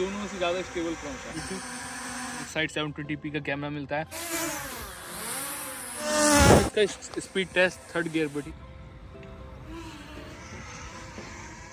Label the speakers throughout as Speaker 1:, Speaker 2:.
Speaker 1: दोनों में से ज़्यादा स्टेबल कौन सा है? इस साइड 720p का कैमरा मिलता है। इसका स्पीड टेस्ट 3rd गियर बटी।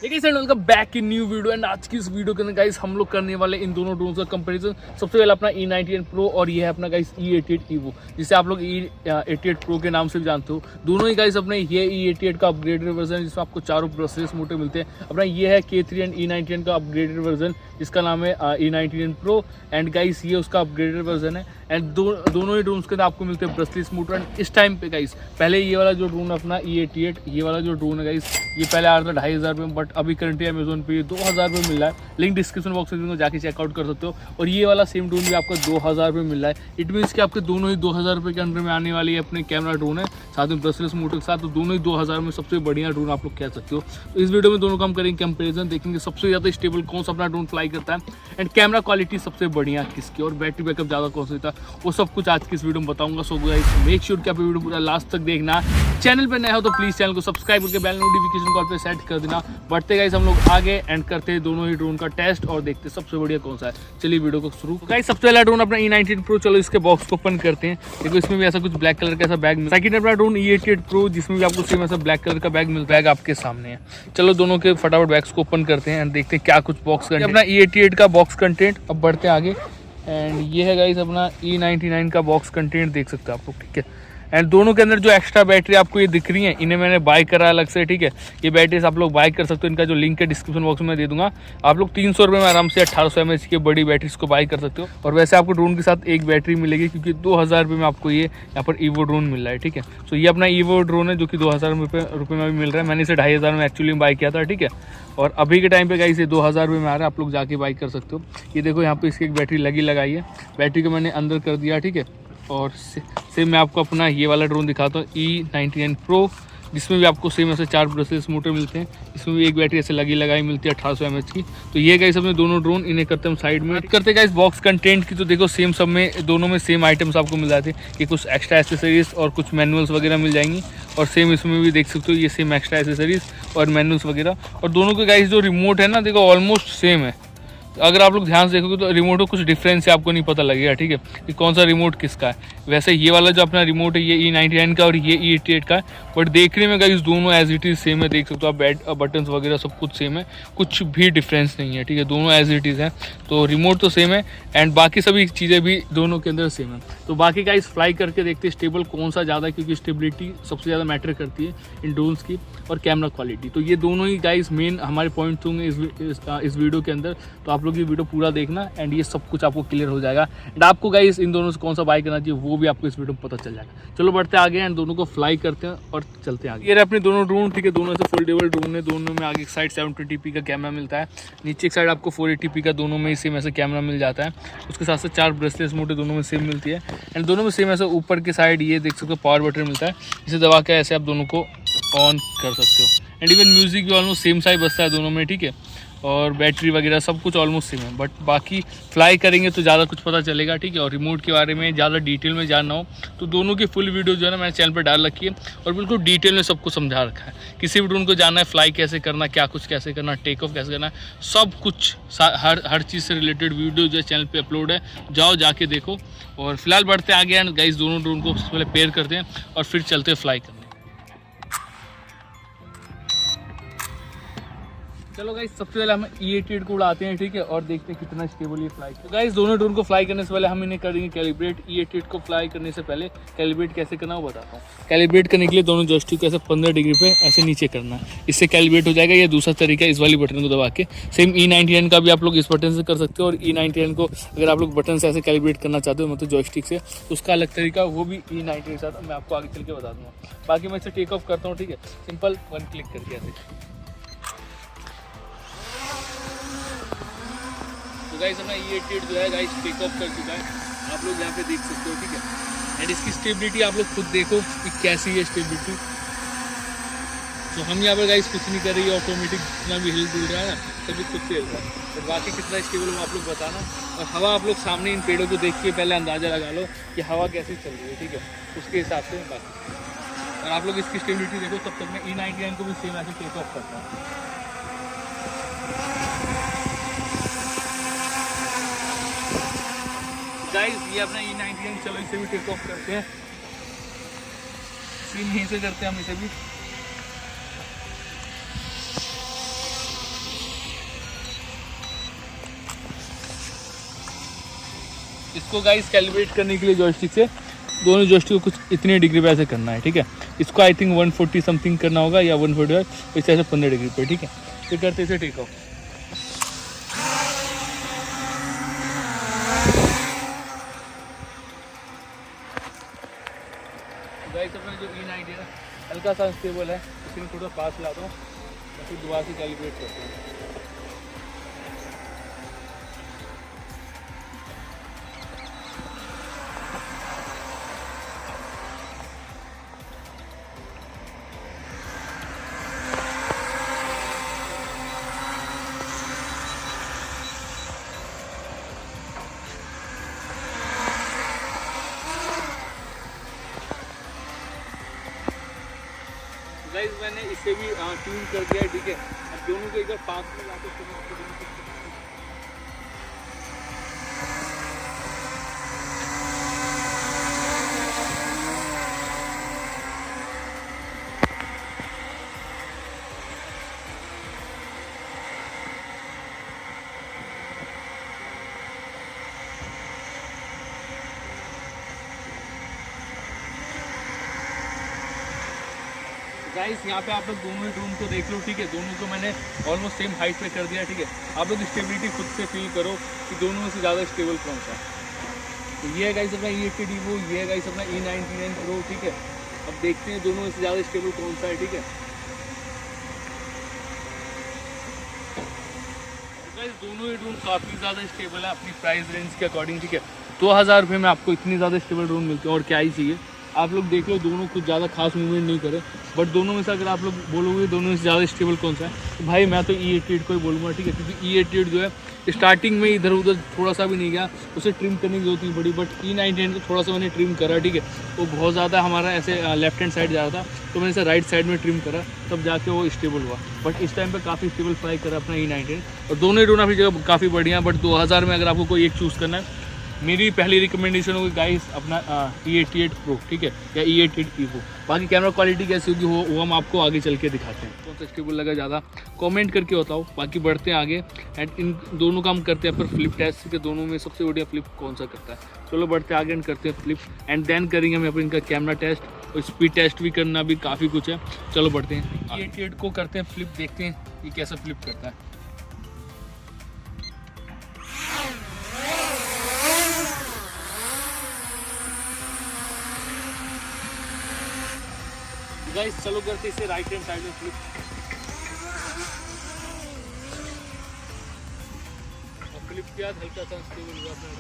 Speaker 1: देखिए sir, welcome back in new video. And आज की इस वीडियो के अंदर गाइस हम लोग करने वाले इन दोनों ड्रोन का कंपैरिजन। सबसे पहले अपना E90N Pro और ये है अपना गाइस E88 Evo, जिसे आप लोग E88 Pro के नाम से भी जानते हो। दोनों ही गाइस अपने ये E88 का अपग्रेडेड वर्जन है, जिसमें आपको चारों ब्रशलेस मोटर मिलते हैं। अपना ये है K3 एंड E90N का अपग्रेडेड वर्जन, जिसका नाम है E90N Pro। एंड गाइस ये उसका अपग्रेडेड वर्जन है। एंड दोनों ही ड्रोन्स के अंदर आपको मिलते हैं ब्रशलेस मोटर। एंड इस टाइम पे गाइस पहले ये वाला जो ड्रोन अपना E88, ये वाला जो ड्रोन है गाइस, ये पहले आ रहा था 2500 में, बट अभी करंटली अमेजोन पे 2000 में मिल रहा है। लिंक डिस्क्रिप्शन बॉक्स में जाके चेकआउट कर सकते हो। और ये वाला सेम ड्रोन भी आपको 2000 में मिल रहा है। इट मीन्स कि आपके दोनों ही 2000 रुपये के अंदर में आने वाली है अपने कैमरा ड्रोन है, साथ में ब्रशलेस मोटर के साथ। तो दोनों ही 2000 में सबसे बढ़िया ड्रोन आप लोग कह सकते हो। तो इस वीडियो में दोनों का हम करेंगे कंपेरिजन, देखेंगे सबसे ज़्यादा स्टेबल कौन सा अपना ड्रोन फ्लाई करता है, एंड कैमरा क्वालिटी सबसे बढ़िया किसकी, और बैटरी बैकअप ज़्यादा कौन सा देता है, वो सब कुछ आज की इस वीडियो में बताऊंगा। सो गाइस मेक श्योर कि आप वीडियो पूरा लास्ट तक देखना। चैनल पर नया हो तो प्लीज़ चैनल को सब्सक्राइब करके बेल नोटिफिकेशन कॉल पे सेट कर देना। बढ़ते गाइस हम लोग आगे एंड करते हैं दोनों ही ड्रोन का टेस्ट और देखते हैं सबसे बढ़िया कौन सा है। चलिए वीडियो को शुरू। गाइस सबसे पहला ड्रोन अपना E90 Pro, चलो इसके बॉक्स को ओपन करते हैं। देखो इसमें भी ऐसा कुछ ब्लैक कलर का ऐसा बैग मिलता है। सेकंड अपना ड्रोन E88 Pro, जिसमें भी आपको सेम ऐसा ब्लैक कलर का बैग मिलता है, आपके सामने है। चलो दोनों के फटाफट बैग्स को ओपन करते हैं एंड देखते हैं क्या कुछ बॉक्स कंटेंट अपना E88 का बॉक्स कंटेंट। अब बढ़ते हैं आगे एंड ये है गाइस अपना E99 का बॉक्स कंटेंट, देख सकते हो आप लोग, ठीक है। एंड दोनों के अंदर जो एक्स्ट्रा बैटरी आपको ये दिख रही है, इन्हें मैंने बाय करा अलग से, ठीक है। ये बैटरीज आप लोग बाय कर सकते हो, इनका जो लिंक है डिस्क्रिप्शन बॉक्स में दे दूंगा। आप लोग 300 रुपये में आराम से 1800 mAh की बड़ी बैटरीज को बाय कर सकते हो। और वैसे आपको ड्रोन के साथ एक बैटरी मिलेगी, क्योंकि 2000 रुपये में आपको ये यहाँ पर ईवो ड्रोन मिल रहा है, ठीक है। सो ये अपना ईवो ड्रोन है, जो कि 2000 रुपये में भी मिल रहा है। मैंने इसे 2500 में एक्चुअली बाय किया था, ठीक है। और अभी के टाइम पे गाइस ये 2000 रुपये में आ रहा है, आप लोग जाके बाय कर सकते हो। ये देखो यहाँ पे इसकी एक बैटरी लगाई है, बैटरी को मैंने अंदर कर दिया, ठीक है। और सेम मैं आपको अपना ये वाला ड्रोन दिखाता हूँ E90N Pro, जिसमें भी आपको सेम ऐसे 4 ब्रशलेस मोटर मिलते हैं। इसमें भी एक बैटरी ऐसे लगाई मिलती है 1800 mAh की। तो ये गाइस अपने दोनों ड्रोन, इन्हें करते हम साइड में। करते गाइस बॉक्स कंटेंट की, तो देखो सेम सब में दोनों में सेम आइटम्स आपको मिल जाते हैं कि कुछ एक्स्ट्रा एसेसरीज और कुछ मैनुअल्स वगैरह मिल जाएंगी। और सेम इसमें भी देख सकते हो ये सेम एक्स्ट्रा एसेसरीज और मैनुअल्स वगैरह। और दोनों के गाइस जो रिमोट है ना, देखो ऑलमोस्ट सेम है। अगर आप लोग ध्यान से देखोगे तो रिमोट में कुछ डिफरेंस है, आपको नहीं पता लगेगा, ठीक है, कि कौन सा रिमोट किसका है। वैसे ये वाला जो अपना रिमोट है ये E90N का और ये E88 का है, बट देखने में गाइस दोनों एज इट इज़ सेम है। देख सकते हो आप बटन्स वगैरह सब कुछ सेम है, कुछ भी डिफरेंस नहीं है, ठीक है। दोनों एज इट इज़ है, तो रिमोट तो सेम है एंड बाकी सभी चीज़ें भी दोनों के अंदर सेम है। तो बाकी गाइस फ्लाई करके देखते हैं स्टेबल कौन सा ज़्यादा है, क्योंकि स्टेबिलिटी सबसे ज़्यादा मैटर करती है इन ड्रोन्स की, और कैमरा क्वालिटी। तो ये दोनों ही गाइस मेन हमारे पॉइंट्स होंगे इस वीडियो के अंदर। तो आप लोग ये वीडियो पूरा देखना एंड ये सब कुछ आपको क्लियर हो जाएगा। एंड आपको गाइस इन दोनों से कौन सा बाय करना चाहिए वो भी आपको इस वीडियो में पता चल जाएगा। चलो बढ़ते आगे एंड दोनों को फ्लाई करते हैं और चलते हैं आगे। ये रहे अपने दोनों ड्रोन, ठीक है। दोनों से फोल्डेबल ड्रोन है। दोनों में आगे एक साइड 720p का कैमरा मिलता है, नीचे एक साइड आपको 480p का, दोनों में सेम ऐसे कैमरा मिल जाता है। उसके साथ साथ 4 ब्रशलेस मोटर दोनों में सेम मिलती है। एंड दोनों में सेम ऐसे ऊपर की साइड ये देख सकते हो पावर बटन मिलता है, इसे दबा के ऐसे आप दोनों को ऑन कर सकते हो। एंड इवन म्यूजिक भी ऑलमोस्ट सेम साइज बजता है दोनों में, ठीक है। और बैटरी वगैरह सब कुछ ऑलमोस्ट सेम है, बट बाकी फ्लाई करेंगे तो ज़्यादा कुछ पता चलेगा, ठीक है। और रिमोट के बारे में ज़्यादा डिटेल में जानना हो तो दोनों की फुल वीडियो जो है ना मैंने चैनल पर डाल रखी है, और बिल्कुल डिटेल में सबको समझा रखा है। किसी भी ड्रोन को जानना है फ्लाई कैसे करना, क्या कुछ कैसे करना, टेक ऑफ कैसे करना, सब कुछ हर चीज़ से रिलेटेड वीडियो जो है चैनल पर अपलोड है, जाओ जाके देखो। और फिलहाल बढ़ते आगे एंड गाइस दोनों ड्रोन को सबसे पहले पेयर करते हैं और फिर चलते हैं फ्लाई करने। चलो गाइस सबसे पहले हम E88 को उड़ाते हैं, ठीक है, और देखते हैं कितना स्टेबल ये फ्लाई। तो गाइस दोनों ड्रोन को फ्लाई करने से पहले हम इन्हें करेंगे कैलिब्रेट। E88 को फ्लाई करने से पहले कैलिब्रेट कैसे करना वो बताता हूँ। कैलिब्रेट करने के लिए दोनों जॉयस्टिक को ऐसे 15 डिग्री पे ऐसे नीचे करना है, इससे कैलिब्रेट हो जाएगा। ये दूसरा तरीका है इस वाली बटन को दबा के। सेम E90N का भी आप लोग इस बटन से कर सकते हो, और E90N को अगर आप लोग बटन से ऐसे कैलिब्रेट करना चाहते हो मतलब जॉयस्टिक से, तो उसका अलग तरीका वो भी E90 के साथ मैं आपको आगे चल के बता दूँगा। बाकी मैं इसे टेक ऑफ करता हूँ, ठीक है, सिंपल 1 क्लिक करके ऐसे। गाइस अपना E88 जो है गाइस टेक ऑफ कर चुका है, आप लोग यहाँ पे देख सकते हो, ठीक है। एंड इसकी स्टेबिलिटी आप लोग खुद देखो कि कैसी है स्टेबिलिटी। तो हम यहाँ पर गाइस कुछ नहीं कर रही है, ऑटोमेटिक जितना भी हिल डुल रहा है ना सभी खुद से हिल रहा है। तो बाकी कितना स्टेबल हो आप लोग बताना। और हवा आप लोग सामने इन पेड़ों को देख के पहले अंदाज़ा लगा लो कि हवा कैसे चल रही है, ठीक है, उसके हिसाब से बाकी। और आप लोग इसकी स्टेबिलिटी देखो, तब तक मैं E90N को भी सेम ऐसे टेक ऑफ करता हूँ। ये अपना E99, चलो इसे भी टेक ऑफ करते हैं, सीन यहीं से करते हैं हम इसे भी। इसको गाइस कैलिब्रेट करने के लिए जॉयस्टिक से दोनों जॉयस्टिक को कुछ इतने डिग्री पे ऐसे करना है, ठीक है। इसको आई थिंक 140 समथिंग करना होगा या 145, इस ऐसे 15 डिग्री पे, ठीक है। फिर करते इसे टेक ऑफ। गाइस अपना जो E90 है हल्का सा अनस्टेबल है, इसलिए थोड़ा पास लाता हूँ, फिर दोबारा से कैलिब्रेट करते हैं। गाइस मैंने इसे भी ट्यून कर दिया है, ठीक है। अब दोनों को एक बार पास में लाकर गाइस यहाँ पे आप लोग दोनों ही ड्रोन को देख लो, ठीक है। दोनों को मैंने ऑलमोस्ट सेम हाइट पे कर दिया, ठीक है। आप लोग स्टेबिलिटी खुद से फील करो कि दोनों में से ज़्यादा स्टेबल कौन सा है। तो ये है गाइस अपना E80 evo, ये है गाइस अपना E99 Pro, ठीक है। अब देखते हैं दोनों में से ज़्यादा स्टेबल कौन सा है, ठीक है। गाइस दोनों ही ड्रोन काफ़ी ज़्यादा स्टेबल है अपनी प्राइस रेंज के अकॉर्डिंग, ठीक है। 2000 रुपये में आपको इतनी ज़्यादा स्टेबल ड्रोन मिलते हैं, और क्या ही चाहिए। आप लोग देख लो, दोनों कुछ ज़्यादा खास मूवमेंट नहीं करे, बट दोनों में से अगर आप लोग बोलोगे दोनों में से ज़्यादा स्टेबल कौन सा है, तो भाई मैं तो E88 को ही बोलूँगा, ठीक है। क्योंकि E88 जो है स्टार्टिंग में इधर उधर थोड़ा सा भी नहीं गया, उसे ट्रिम करने की जरूरत नहीं पड़ी। बट E99 को थोड़ा सा मैंने ट्रिम करा, ठीक है। वो बहुत ज़्यादा हमारा ऐसे लेफ्ट हैंड साइड जा रहा था, तो मैंने इसे राइट साइड में ट्रिम करा, तब जाके वो स्टेबल हुआ। बट इस टाइम पे काफ़ी स्टेबल फ्लाई करा अपना E99, और दोनों ही ड्रोन अपनी जगह काफ़ी बढ़िया। बट 2000 में अगर आपको कोई एक चूज़ करना है, मेरी पहली रिकमेंडेशन होगी गाइस अपना E88 Pro, ठीक है, या E88 evo। बाकी कैमरा क्वालिटी कैसी होगी वो हम आपको आगे चल के दिखाते हैं। कौन सा स्टेबल लगा ज़्यादा, कमेंट करके बताओ। बाकी बढ़ते हैं आगे, एंड इन दोनों का हम करते हैं पर फ्लिप टेस्ट के, दोनों में सबसे बढ़िया फ्लिप कौन सा करता है। चलो बढ़ते आगे एंड करते हैं फ्लिप, एंड देन करेंगे हम अपन इनका कैमरा टेस्ट और स्पीड टेस्ट भी करना, भी काफ़ी कुछ है। चलो बढ़ते हैं E88 को करते हैं फ्लिप, देखते हैं ये कैसा फ्लिप करता है। गाइस चलो करते इसे राइट हैंड साइड में फ्लिप, और फ्लिप के बाद हल्का सा स्टेबल हुआ अपना।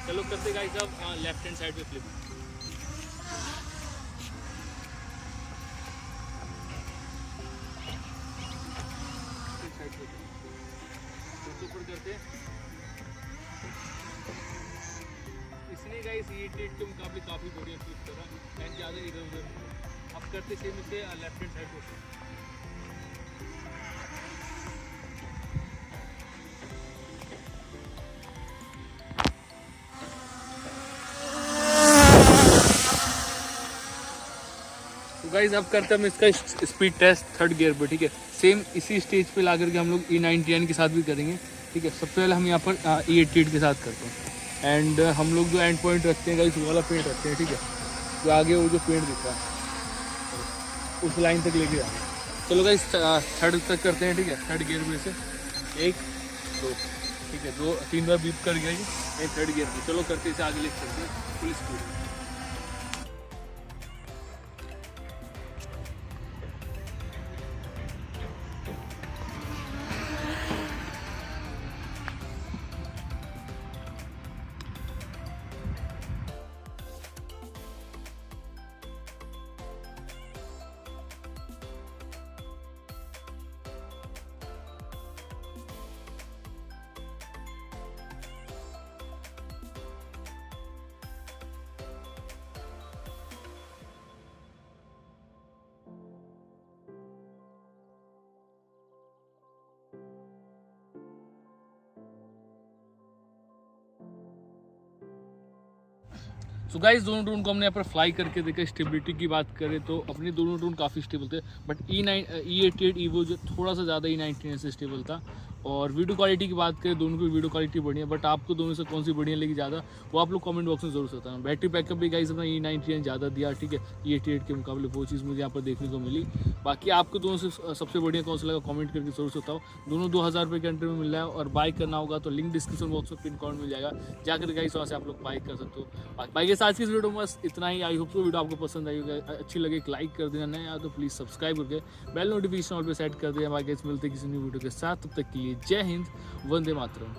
Speaker 1: चलो करते गाइस अब लेफ्ट हैंड साइड में फ्लिप, ऊपर करते। इसने गाइस E88 के मुकाबले काफ़ी बढ़िया फ्लिप करा, एंड ज़्यादा इधर उधर। अब करते सेम इसे लेफ्ट हैंड साइड को। तो गाइस अब करते हैं हम इसका स्पीड टेस्ट थर्ड गियर पे, ठीक है। सेम इसी स्टेज पे ला करके हम लोग E99 के साथ भी करेंगे, ठीक है। सबसे पहले हम यहाँ पर E88 के साथ करते हैं, एंड हम लोग जो एंड पॉइंट रखते हैं गाइस वो वाला पेंट रखते हैं, ठीक है। जो आगे वो जो पेंट दिख रहा है उस लाइन तक लेके जाना है। चलो गाइस थर्ड तक करते हैं, ठीक है। थर्ड गियर में से 1 2, ठीक है, 2 3 बार बीप कर गया ये थर्ड गियर में। चलो करते इसे आगे लेके चलते हैं फुल स्पीड। सो गाइस दोनों ड्रोन को हमने यहाँ पर फ्लाई करके देखा। स्टेबिलिटी की बात करें तो अपने दोनों ड्रोन काफ़ी स्टेबल थे, बट E88 ईवो जो थोड़ा सा ज़्यादा E19 से स्टेबल था। और वीडियो क्वालिटी की बात करें, दोनों की वीडियो क्वालिटी बढ़िया, बट आपको दोनों से कौन सी बढ़िया लगी ज़्यादा, वो आप लोग कमेंट बॉक्स में जरूर बताना। बैटरी बैकअप भी गाइस अपना E19 ज़्यादा दिया, ठीक है, E88 के मुकाबले, वो चीज़ मुझे यहाँ पर देखने को मिली। बाकी आपको दोनों से सबसे बढ़िया कौन सा लगा कमेंट करके जरूर बताओ। दोनों 2000 रुपये के अंडर में मिल रहा है, और बाय करना होगा तो लिंक डिस्क्रिप्शन बॉक्स में पिन कमेंट मिल जाएगा, जाकर गाइस वहाँ से आप लोग बाय कर सकते हो। बाकी आज की इस वीडियो में बस इतना ही। आई होप सो वीडियो आपको पसंद आई होगी, अच्छी लगे एक लाइक कर देना, नया तो प्लीज़ सब्सक्राइब करके बेल नोटिफिकेशन ऑल पे सेट कर देना। बाकी मिलते हैं किसी न्यू वीडियो के साथ, तब तक के लिए जय हिंद, वंदे मातरम।